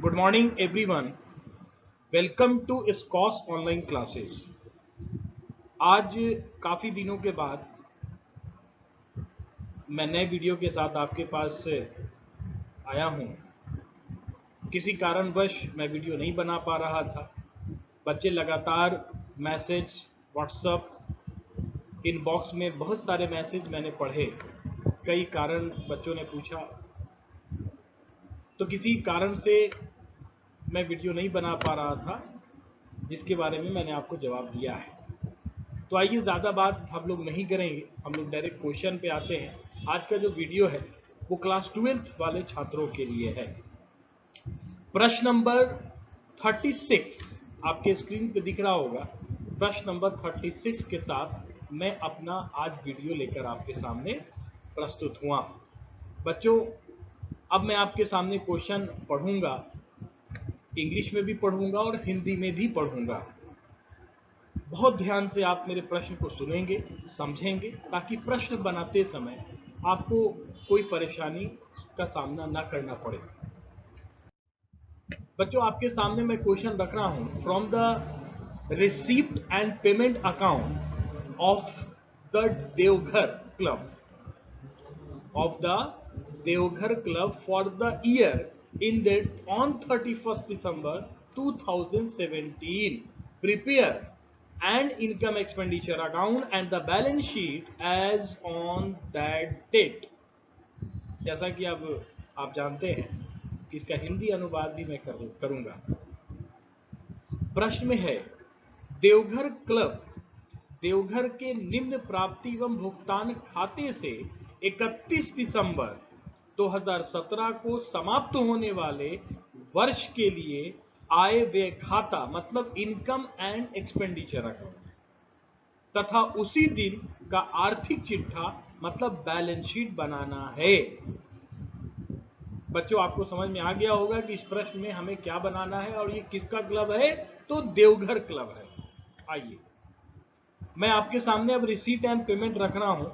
Good morning everyone. Welcome to स्कॉस online classes. आज काफ़ी दिनों के बाद मैं नए वीडियो के साथ आपके पास आया हूं। किसी कारणवश मैं वीडियो नहीं बना पा रहा था। बच्चे लगातार मैसेज व्हाट्सएप इनबॉक्स में बहुत सारे मैसेज मैंने पढ़े। कई कारण बच्चों ने पूछा, तो किसी कारण से मैं वीडियो नहीं बना पा रहा था, जिसके बारे में मैंने आपको जवाब दिया है। तो आइए ज़्यादा बात हम लोग नहीं करेंगे, हम लोग डायरेक्ट क्वेश्चन पे आते हैं। आज का जो वीडियो है वो क्लास 12th वाले छात्रों के लिए है। प्रश्न नंबर 36 आपके स्क्रीन पे दिख रहा होगा। प्रश्न नंबर 36 के साथ मैं अपना आज वीडियो लेकर आपके सामने प्रस्तुत हुआ। बच्चों, अब मैं आपके सामने क्वेश्चन पढ़ूंगा, इंग्लिश में भी पढ़ूंगा और हिंदी में भी पढ़ूंगा। बहुत ध्यान से आप मेरे प्रश्न को सुनेंगे, समझेंगे, ताकि प्रश्न बनाते समय आपको कोई परेशानी का सामना ना करना पड़े। बच्चों, आपके सामने मैं क्वेश्चन रख रहा हूं। From the receipt and payment account of the Deoghar club for the year ended on 31st December 2017. Prepare an income expenditure account and the balance sheet as on that date. जैसा कि अब आप जानते हैं कि इसका हिंदी अनुवाद भी मैं करूंगा। प्रश्न में है, देवघर क्लब देवघर के निम्न प्राप्ति एवं भुगतान खाते से 31 दिसंबर 2017 को समाप्त होने वाले वर्ष के लिए आय व्यय खाता मतलब इनकम एंड एक्सपेंडिचर अकाउंट तथा उसी दिन का आर्थिक चिट्ठा मतलब बैलेंस शीट बनाना है। बच्चों, आपको समझ में आ गया होगा कि इस प्रश्न में हमें क्या बनाना है और ये किसका क्लब है, तो देवघर क्लब है। आइए, मैं आपके सामने अब रिसीट एंड पेमेंट रख रहा हूं।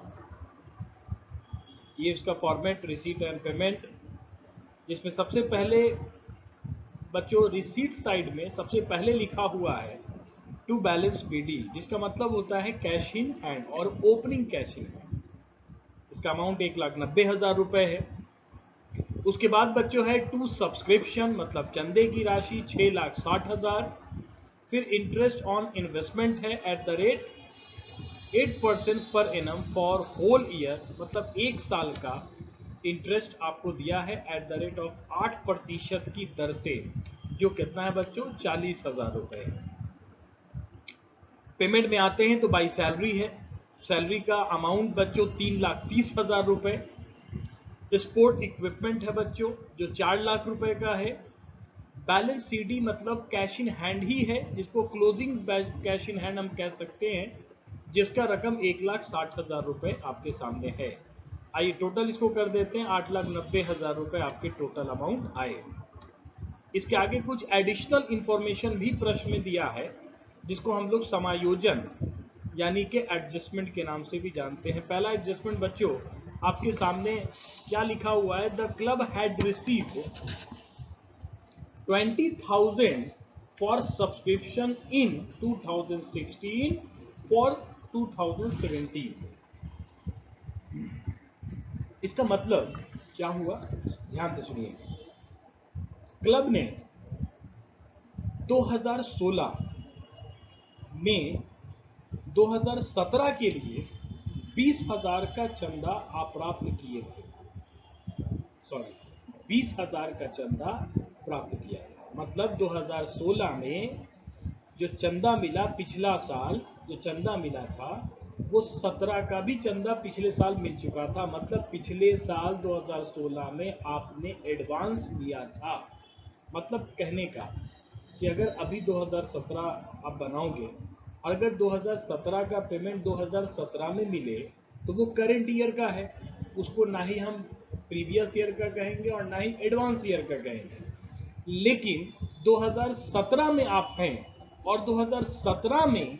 ये इसका फॉर्मेट रिसीट एंड पेमेंट, जिसमें सबसे पहले बच्चों रिसीट साइड में सबसे पहले लिखा हुआ है टू बैलेंस पीडी, जिसका मतलब होता है कैश इन हैंड और ओपनिंग कैश इन हैंड। इसका अमाउंट 1,90,000 रुपए है। उसके बाद बच्चों है टू सब्सक्रिप्शन मतलब चंदे की राशि 6,60,000। फिर इंटरेस्ट ऑन इन्वेस्टमेंट है at the rate 8% per annum for whole year मतलब एक साल का इंटरेस्ट आपको दिया है एट द रेट ऑफ 8% की दर से, जो कितना है बच्चों, 40,000 रुपए। पेमेंट में आते हैं तो बाई सैलरी है। सैलरी का अमाउंट बच्चों 3,30,000 रुपए। स्पोर्ट इक्विपमेंट है बच्चों, जो 4 लाख रुपए का है। बैलेंस सीडी मतलब कैश इन हैंड ही है, जिसको क्लोजिंग कैश इन हैंड हम कह सकते हैं, जिसका रकम 1,60,000 रुपए आपके सामने है। आइए टोटल इसको कर देते हैं, 8,90,000 रुपए आपके टोटल अमाउंट आए। इसके आगे कुछ एडिशनल इंफॉर्मेशन भी प्रश्न में दिया है, जिसको हम लोग समायोजन यानी कि एडजस्टमेंट के नाम से भी जानते हैं। पहला एडजस्टमेंट बच्चों आपके सामने क्या लिखा हुआ है, the club had received 20,000 for subscription in 2016 for 2017। इसका मतलब क्या हुआ, ध्यान से सुनिए। क्लब ने 2016 में 2017 के लिए 20,000 का चंदा अप्राप्त किए थे। सॉरी, 20,000 का चंदा प्राप्त किया था। मतलब 2016 में जो चंदा मिला, पिछला साल जो चंदा मिला था वो 17 का भी चंदा पिछले साल मिल चुका था। मतलब पिछले साल 2016 में आपने एडवांस लिया था। मतलब कहने का कि अगर अभी 2017 आप बनाओगे, अगर 2017 का पेमेंट 2017 में मिले तो वो करंट ईयर का है, उसको ना ही हम प्रीवियस ईयर का कहेंगे और ना ही एडवांस ईयर का कहेंगे। लेकिन 2017 में आप हैं और 2017 में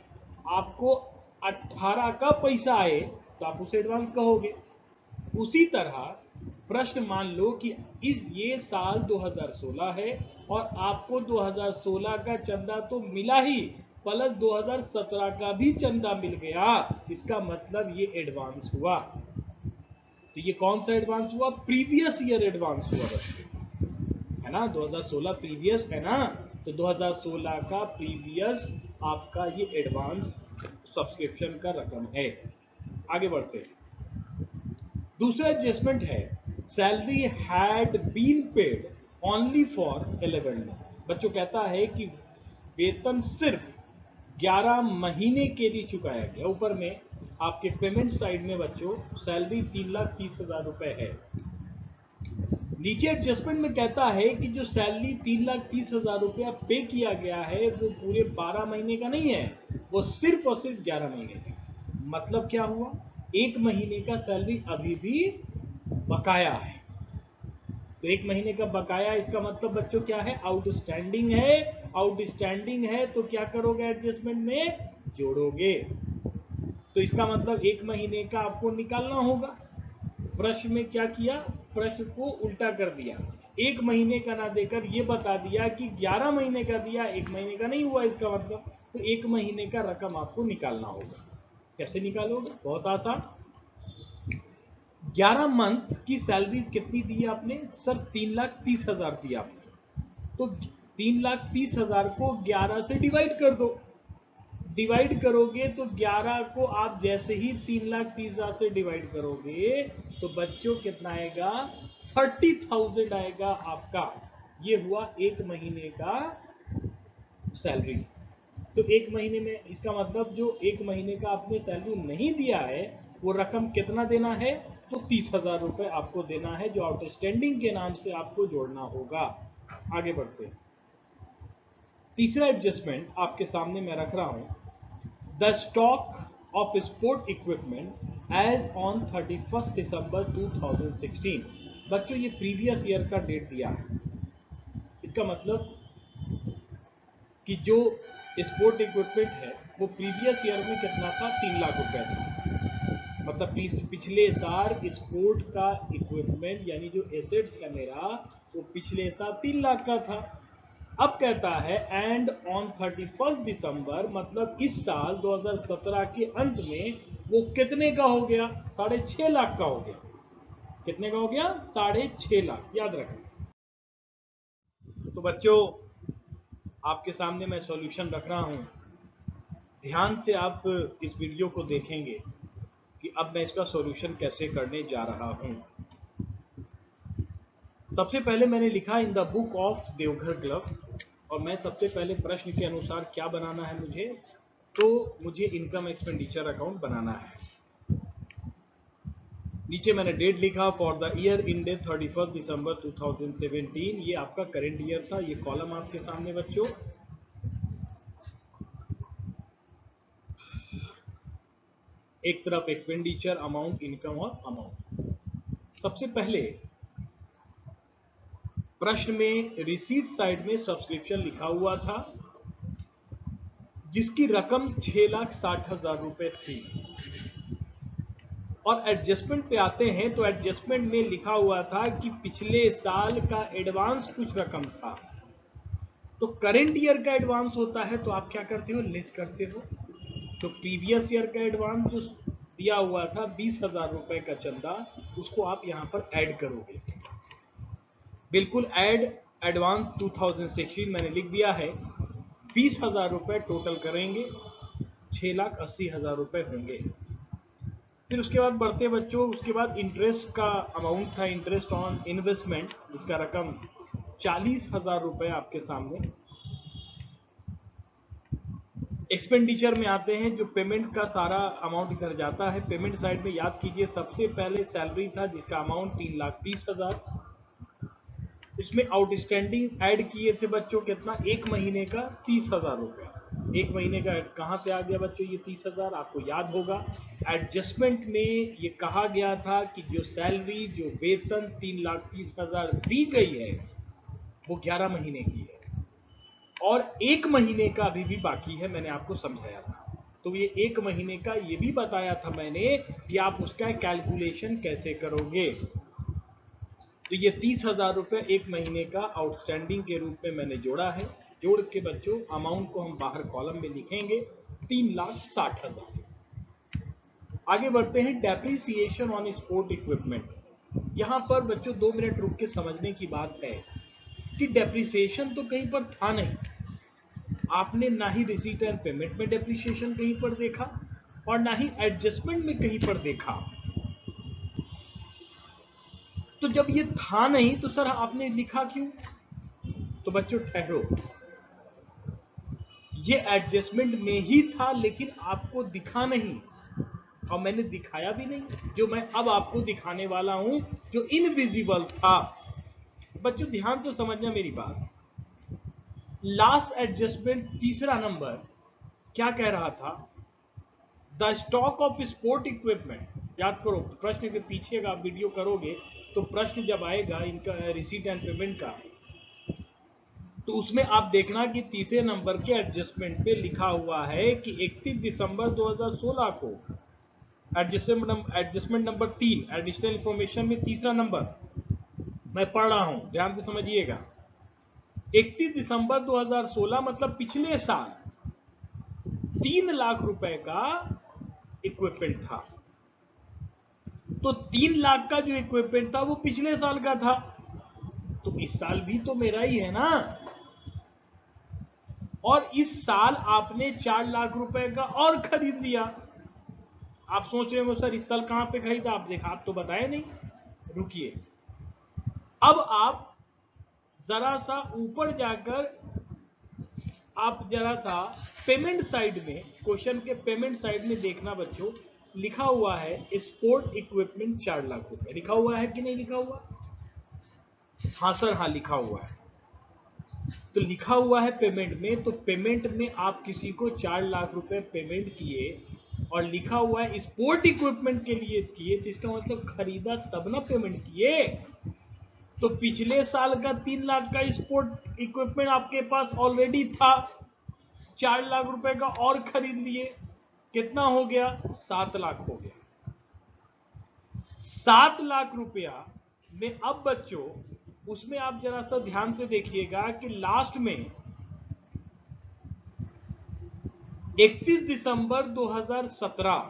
आपको 18 का पैसा आए तो आप उसे एडवांस कहोगे। उसी तरह प्रश्न मान लो कि ये साल 2016 है और आपको 2016 का चंदा तो मिला ही, प्लस 2017 का भी चंदा मिल गया, इसका मतलब ये एडवांस हुआ। तो ये कौन सा एडवांस हुआ? प्रीवियस ईयर एडवांस हुआ बच्चों, है ना। 2016 प्रीवियस है ना, तो 2016 का प्रीवियस आपका ये एडवांस सब्सक्रिप्शन का रकम है। आगे बढ़ते हैं। दूसरा एडजस्टमेंट है salary had been paid only for 11 month. बच्चों कहता है कि वेतन सिर्फ 11 महीने के लिए चुकाया गया। ऊपर में आपके पेमेंट साइड में बच्चों सैलरी 3,30,000 रुपए है। नीचे एडजस्टमेंट में कहता है कि जो सैलरी 3,30,000 रुपया पे किया गया है वो पूरे 12 महीने का नहीं है, वो सिर्फ और सिर्फ 11 महीने का। मतलब क्या हुआ? एक महीने का सैलरी अभी भी बकाया है। तो एक महीने का बकाया, इसका मतलब बच्चों क्या है? आउटस्टैंडिंग है। आउटस्टैंडिंग है तो क्या करोगे? एडजस्टमेंट में जोड़ोगे। तो इसका मतलब एक महीने का आपको निकालना होगा। प्रश्न में क्या किया? प्रश्न को उल्टा कर दिया। एक महीने का ना देकर ये बता दिया कि 11 महीने का दिया, एक महीने का नहीं हुआ इसका मतलब। तो एक महीने का रकम आपको निकालना होगा। कैसे निकालोगे? बहुत आसान। 11 मंथ की सैलरी कितनी दी आपने? सर 3,30,000 दिया आपने। तो 3,30,000 को 11 से डिवाइड कर दो। डिवाइड करोगे तो 11 को आप जैसे ही 3,30,000 से डिवाइड करोगे तो बच्चों कितना आएगा? 30,000 आएगा आपका। ये हुआ एक महीने का सैलरी। तो एक महीने में, इसका मतलब जो एक महीने का आपने सैलरी नहीं दिया है वो रकम कितना देना है? तो 30,000 रुपए आपको देना है, जो आउटस्टैंडिंग के नाम से आपको जोड़ना होगा। आगे बढ़ते हैं। तीसरा एडजस्टमेंट आपके सामने मैं रख रहा हूं। The stock of sport equipment as on 31 December 2016। बच्चों ये प्रीवियस ईयर का डेट दिया है। इसका मतलब कि जो स्पोर्ट इक्विपमेंट है वो प्रीवियस ईयर में कितना था? 3 लाख रुपए था। मतलब पिछले साल स्पोर्ट का इक्विपमेंट यानी जो एसेट्स है मेरा, वो पिछले साल 3 लाख का था। अब कहता है एंड ऑन 31 दिसंबर, मतलब इस साल 2017 के अंत में वो कितने का हो गया? 6.5 लाख का हो गया। कितने का हो गया? 6.5 लाख। याद रखें। तो बच्चों आपके सामने मैं सॉल्यूशन रख रहा हूं। ध्यान से आप इस वीडियो को देखेंगे कि अब मैं इसका सॉल्यूशन कैसे करने जा रहा हूं। सबसे पहले मैंने लिखा in the book of Deoghar club, और मैं सबसे पहले प्रश्न के अनुसार क्या बनाना है मुझे? तो मुझे इनकम एक्सपेंडिचर अकाउंट बनाना है। नीचे मैंने डेट लिखा फॉर द ईयर इंडेड 31 दिसंबर 2017। ये आपका करंट ईयर था। ये कॉलम आपके सामने बच्चों। एक तरफ एक्सपेंडिचर अमाउंट, इनकम और अमाउंट। सबसे पहले प्रश्न में रिसीट साइड में सब्सक्रिप्शन लिखा हुआ था जिसकी रकम 6,60,000 रुपए थी। और एडजस्टमेंट पे आते हैं तो एडजस्टमेंट में लिखा हुआ था कि पिछले साल का एडवांस कुछ रकम था। तो करंट ईयर का एडवांस होता है तो आप क्या करते हो? लेस करते हो। तो प्रीवियस ईयर का एडवांस जो दिया हुआ था 20,000 रुपए का चंदा, उसको आप यहां पर ऐड करोगे। बिल्कुल ऐड एडवांस 2016 मैंने लिख दिया है। 20,000 रुपए टोटल करेंगे, 6,80,000 रुपए होंगे। फिर उसके बाद बढ़ते बच्चों, उसके बाद इंटरेस्ट का अमाउंट था, इंटरेस्ट ऑन इन्वेस्टमेंट, जिसका रकम 40,000 रुपए आपके सामने। एक्सपेंडिचर में आते हैं, जो पेमेंट का सारा अमाउंट इधर जाता है। पेमेंट साइड में याद कीजिए सबसे पहले सैलरी था जिसका अमाउंट 3,30,000। उसमें आउटस्टैंडिंग ऐड किए थे बच्चों कितना? एक महीने का 30,000 रुपया। एक महीने का कहां से आ गया बच्चों ये 30,000? आपको याद होगा एडजस्टमेंट में ये कहा गया था कि जो सैलरी, जो वेतन 3,30,000 दी गई है वो 11 महीने की है और एक महीने का अभी भी बाकी है। मैंने आपको समझाया था। तो ये एक महीने का ये भी बताया था मैंने कि आप उसका कैलकुलेशन कैसे करोगे। तो ये 30,000 रुपये एक महीने का आउटस्टैंडिंग के रूप में मैंने जोड़ा है। जोड़ के बच्चों अमाउंट को हम बाहर कॉलम में लिखेंगे 3,60,000। आगे बढ़ते हैं डेप्रिसिएशन ऑन स्पोर्ट इक्विपमेंट। यहां पर बच्चों 2 मिनट रुक के समझने की बात है कि डेप्रिसिएशन तो कहीं पर था नहीं। आपने ना ही रिसीट एंड पेमेंट में डेप्रिसिएशन कहीं पर देखा और ना ही एडजस्टमेंट में कहीं पर देखा। तो जब ये था नहीं तो सर आपने लिखा क्यों? तो बच्चों ठहरो, ये एडजस्टमेंट में ही था लेकिन आपको दिखा नहीं और मैंने दिखाया भी नहीं, जो मैं अब आपको दिखाने वाला हूं जो इनविजिबल था। बच्चों ध्यान से समझना मेरी बात। लास्ट एडजस्टमेंट तीसरा नंबर क्या कह रहा था? The stock of sport equipment. याद करो प्रश्न के पीछे का आप वीडियो करोगे तो प्रश्न जब आएगा इनका रिसीट एंड पेमेंट का, तो उसमें आप देखना कि तीसरे नंबर के एडजस्टमेंट पे लिखा हुआ है कि 31 दिसंबर 2016 को एडजस्टमेंट नंबर 3 एडिशनल इंफॉर्मेशन में तीसरा नंबर मैं पढ़ रहा हूं, ध्यान से समझिएगा। 31 दिसंबर 2016 मतलब पिछले साल 3 लाख रुपए का इक्विपमेंट था। तो 3 लाख का जो इक्विपमेंट था वो पिछले साल का था, तो इस साल भी तो मेरा ही है ना। और इस साल आपने 4 लाख रुपए का और खरीद लिया। आप सोच रहे हो सर इस साल कहां पे खरीदा? आप देखा, आप तो बताए नहीं। रुकिए, अब आप जरा सा ऊपर जाकर आप जरा सा पेमेंट साइड में, क्वेश्चन के पेमेंट साइड में देखना बच्चों, लिखा हुआ है स्पोर्ट इक्विपमेंट 4 लाख रुपए। लिखा हुआ है कि नहीं लिखा हुआ? हाँ सर हाँ लिखा हुआ है। तो लिखा हुआ है पेमेंट में, तो पेमेंट में आप किसी को 4 लाख रुपए पेमेंट किए और लिखा हुआ है स्पोर्ट इक्विपमेंट के लिए किए, तो इसका मतलब खरीदा तब ना पेमेंट किए। तो पिछले साल का 3 लाख का स्पोर्ट इक्विपमेंट आपके पास ऑलरेडी था, 4 लाख रुपए का और खरीद लिए, कितना हो गया? 7 लाख हो गया। 7 लाख रुपया में अब बच्चों उसमें आप जरा सा ध्यान से देखिएगा कि लास्ट में 31 दिसंबर 2017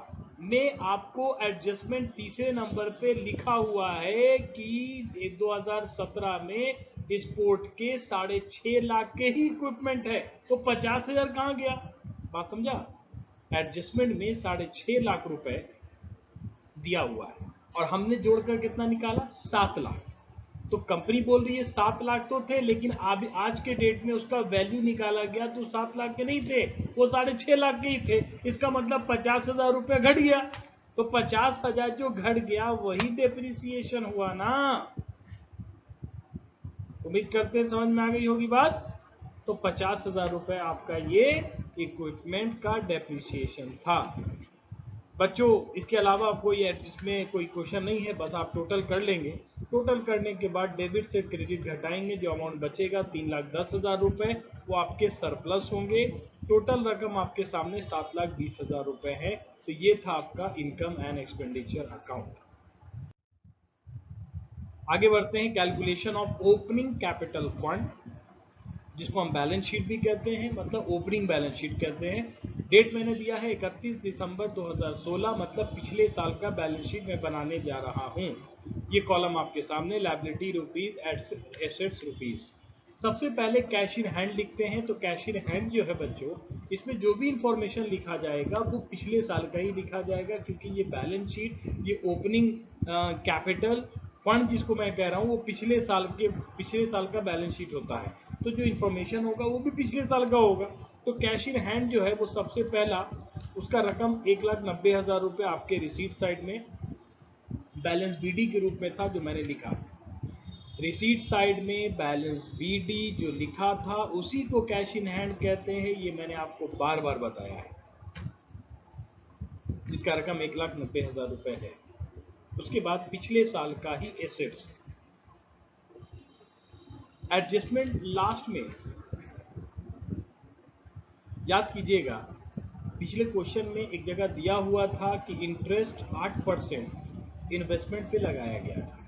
में आपको एडजस्टमेंट तीसरे नंबर पे लिखा हुआ है कि 2017 में स्पोर्ट के 6.5 लाख के ही इक्विपमेंट है, तो 50,000 कहां गया? बात समझा? एडजस्टमेंट में 6.5 लाख रुपए दिया हुआ है और हमने जोड़कर कितना निकाला? 7 लाख। तो कंपनी बोल रही है 7 लाख तो थे, लेकिन आज के डेट में उसका वैल्यू निकाला गया तो 7 लाख के नहीं थे, वो 6.5 लाख के ही थे। इसका मतलब 50,000 रुपये घट गया। तो 50,000 जो घट गया वही डेप्रिसिएशन हुआ ना। उम्मीद करते हैं समझ में आ गई होगी बात। तो 50,000 रुपये आपका ये इक्विपमेंट का डेप्रिसिएशन था। बच्चों इसके अलावा कोई इसमें कोई क्वेश्चन नहीं है, बस आप टोटल कर लेंगे। टोटल करने के बाद डेबिट से क्रेडिट घटाएंगे, जो अमाउंट बचेगा 3,10,000 रुपये वो आपके सरप्लस होंगे। टोटल रकम आपके सामने 7,20,000 रुपये है। तो ये था आपका इनकम एंड एक्सपेंडिचर अकाउंट। आगे बढ़ते हैं calculation of opening capital fund, जिसको हम बैलेंस शीट भी कहते हैं, मतलब ओपनिंग बैलेंस शीट कहते हैं। डेट मैंने दिया है 31 दिसंबर 2016, मतलब पिछले साल का बैलेंस शीट मैं बनाने जा रहा हूं। ये कॉलम आपके सामने, लायबिलिटी रुपीज, एसेट्स रुपीज। सबसे पहले कैश इन हैंड लिखते हैं। तो कैश इन हैंड जो है बच्चों, इसमें जो भी इंफॉर्मेशन लिखा जाएगा वो पिछले साल का ही लिखा जाएगा, क्योंकि ये बैलेंस शीट, ये ओपनिंग कैपिटल फंड जिसको मैं कह रहा हूँ, वो पिछले साल का बैलेंस शीट होता है। तो जो इंफॉर्मेशन होगा वो भी पिछले साल का होगा। तो कैश इन हैंड जो है वो सबसे पहला उसका रकम 1,90,000 रुपये आपके रिसीट साइड में बैलेंस बीडी के रूप में था, जो मैंने लिखा। रिसीट साइड में बैलेंस बीडी जो लिखा था उसी को कैश इन हैंड कहते हैं। ये मैंने आपको बार बार बताया है, जिसका रकम 1,90,000 रुपये है। उसके बाद पिछले साल का ही एसेट्स। एडजस्टमेंट लास्ट में याद कीजिएगा, पिछले क्वेश्चन में एक जगह दिया हुआ था कि इंटरेस्ट 8% इन्वेस्टमेंट पे लगाया गया था।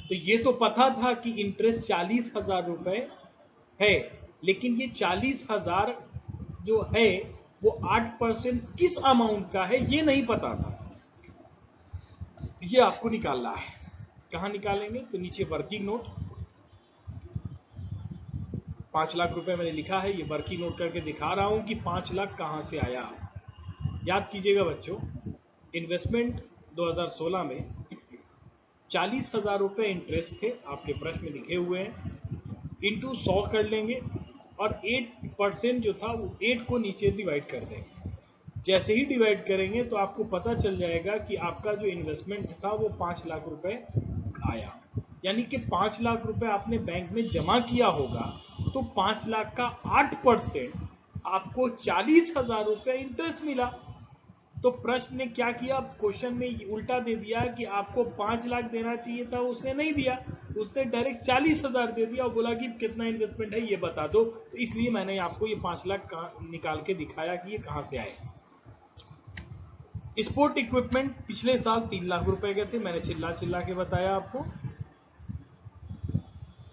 तो ये तो पता था कि इंटरेस्ट 40,000 रुपए है, लेकिन ये 40,000 जो है वो 8% किस अमाउंट का है ये नहीं पता था। ये आपको निकालना है। कहां निकालेंगे? तो नीचे वर्किंग नोट 5 लाख रुपए मैंने लिखा है, ये वर्किंग नोट करके दिखा रहा हूं कि 5 लाख कहां से आया। याद कीजिएगा बच्चों, इन्वेस्टमेंट 2016 में 40,000 रुपए इंटरेस्ट थे, आपके प्रश्न में लिखे हुए हैं, इंटू 100 कर लेंगे और 8% जो था वो 8 को नीचे डिवाइड कर देंगे। जैसे ही डिवाइड करेंगे तो आपको पता चल जाएगा कि आपका जो इन्वेस्टमेंट था वो 5 लाख रुपए आया। यानी कि 5 लाख रुपए आपने बैंक में जमा किया होगा, तो 5 लाख का 8% आपको 40,000 रुपए इंटरेस्ट मिला। तो प्रश्न ने क्या किया, क्वेश्चन में उल्टा दे दिया कि आपको 5 लाख देना चाहिए था, उसने नहीं दिया, उसने डायरेक्ट 40,000 दे दिया और बोला कि कितना इन्वेस्टमेंट है ये बता दो। तो इसलिए मैंने आपको ये 5 लाख निकाल के दिखाया कि ये कहां से आए। स्पोर्ट इक्विपमेंट पिछले साल 3 लाख रुपए के थे, मैंने चिल्ला चिल्ला के बताया आपको।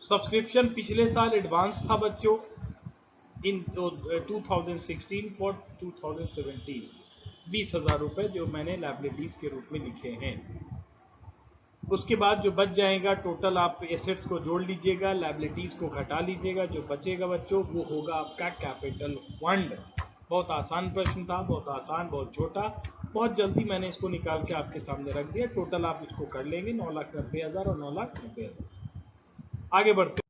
सब्सक्रिप्शन पिछले साल एडवांस था बच्चों इन 2016 फॉर 2017, 20,000 रुपए जो मैंने लायबिलिटीज के रूप में लिखे हैं। उसके बाद जो बच जाएगा टोटल आप एसेट्स को जोड़ लीजिएगा, लायबिलिटीज को घटा लीजिएगा, जो बचेगा बच्चों वो होगा आपका कैपिटल फंड। बहुत आसान प्रश्न था, बहुत आसान, बहुत छोटा, बहुत जल्दी मैंने इसको निकाल के आपके सामने रख दिया। टोटल आप इसको कर लेंगे 9,90,000 और 9,90,000। आगे बढ़ते,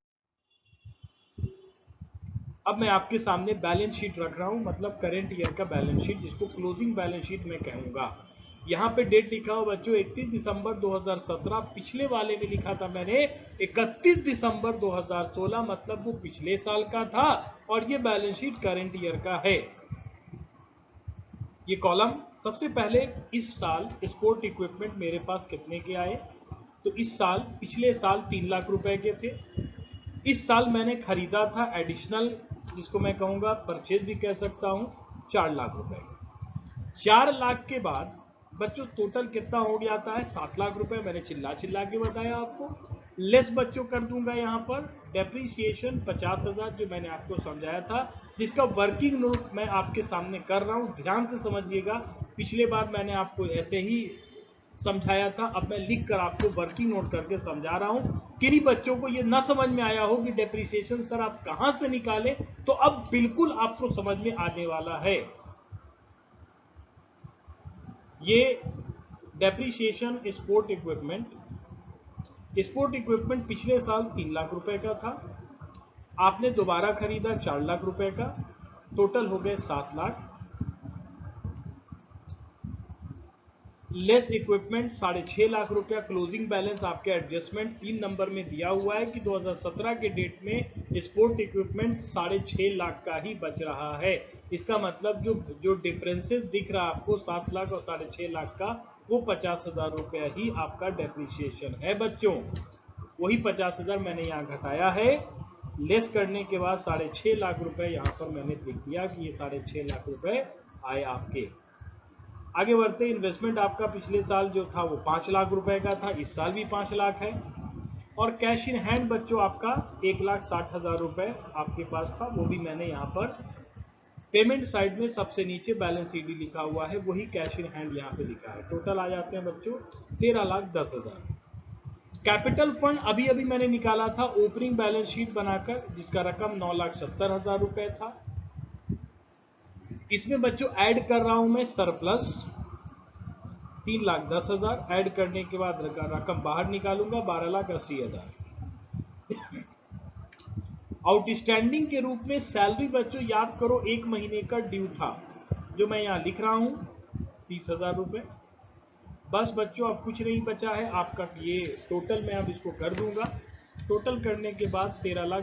अब मैं आपके सामने बैलेंस शीट रख रहा हूं, मतलब करेंट ईयर का बैलेंस शीट, जिसको क्लोजिंग बैलेंस शीट मैं कहूंगा। यहां पे डेट लिखा हो बच्चों 31 दिसंबर 2017, पिछले वाले में लिखा था मैंने 31 दिसंबर 2016, मतलब वो पिछले साल का था और ये बैलेंस शीट करेंट ईयर का है। ये कॉलम सबसे पहले इस साल स्पोर्ट इक्विपमेंट मेरे पास कितने के आए, तो इस साल, पिछले साल 3 लाख रुपए के थे। इस साल मैंने खरीदा था एडिशनल, जिसको मैं कहूंगा परचेज भी कह सकता हूं, 4 लाख रुपए। 4 लाख के बाद बच्चों टोटल कितना हो गया था है 7 लाख रुपए, मैंने चिल्ला चिल्ला के बताया आपको। लेस बच्चों कर दूंगा यहां पर डेप्रीसिएशन 50,000 जो मैंने आपको समझाया था, जिसका वर्किंग नोट मैं आपके सामने कर रहा हूं, ध्यान से समझिएगा। पिछले बार मैंने आपको ऐसे ही समझाया था, अब मैं लिख कर आपको वर्किंग नोट करके समझा रहा हूं। किन्हीं बच्चों को ये ना समझ में आया हो कि डेप्रीसिएशन सर आप कहां से निकालें, तो अब बिल्कुल आपको समझ में आने वाला है। ये डेप्रीसिएशन स्पोर्ट इक्विपमेंट पिछले साल 3 लाख रुपए का था, आपने दोबारा खरीदा 4 लाख रुपए का, टोटल हो गए 7 लाख। लेस इक्विपमेंट 6.5 लाख रुपया क्लोजिंग बैलेंस आपके एडजस्टमेंट 3 नंबर में दिया हुआ है कि 2017 के डेट में स्पोर्ट इक्विपमेंट 6.5 लाख का ही बच रहा है। इसका मतलब जो डिफरेंसेस दिख रहा है आपको 7 लाख और 6.5 लाख का, वो 50,000 रुपया ही आपका डेप्रीसिएशन है बच्चों। वही 50,000 मैंने यहाँ घटाया है, लेस करने के बाद 6.5 लाख रुपए यहाँ पर मैंने लिख दिया कि ये 6.5 लाख रुपए आए आपके। आगे बढ़ते, इन्वेस्टमेंट आपका पिछले साल जो था वो 5 लाख रुपए का था, इस साल भी 5 लाख है। और कैश इन हैंड बच्चों आपका 1,60,000 रुपए आपके पास था, वो भी मैंने यहाँ पर पेमेंट साइड में सबसे नीचे बैलेंस सीडी लिखा हुआ है, वही कैश इन हैंड यहाँ पे लिखा है। टोटल आ जाते हैं बच्चों 13,10,000। कैपिटल फंड अभी अभी मैंने निकाला था ओपनिंग बैलेंस शीट बनाकर, जिसका रकम 9,70,000 रुपए था। इसमें बच्चों ऐड कर रहा हूं मैं सरप्लस 3,10,000, ऐड करने के बाद रकम बाहर निकालूंगा 12,80,000। आउटस्टैंडिंग के रूप में सैलरी बच्चों याद करो 1 महीने का ड्यू था, जो मैं यहां लिख रहा हूं 30,000 रुपए। बस बच्चों अब कुछ नहीं बचा है आपका, ये टोटल मैं अब इसको कर दूंगा। टोटल करने के बाद 13,00,000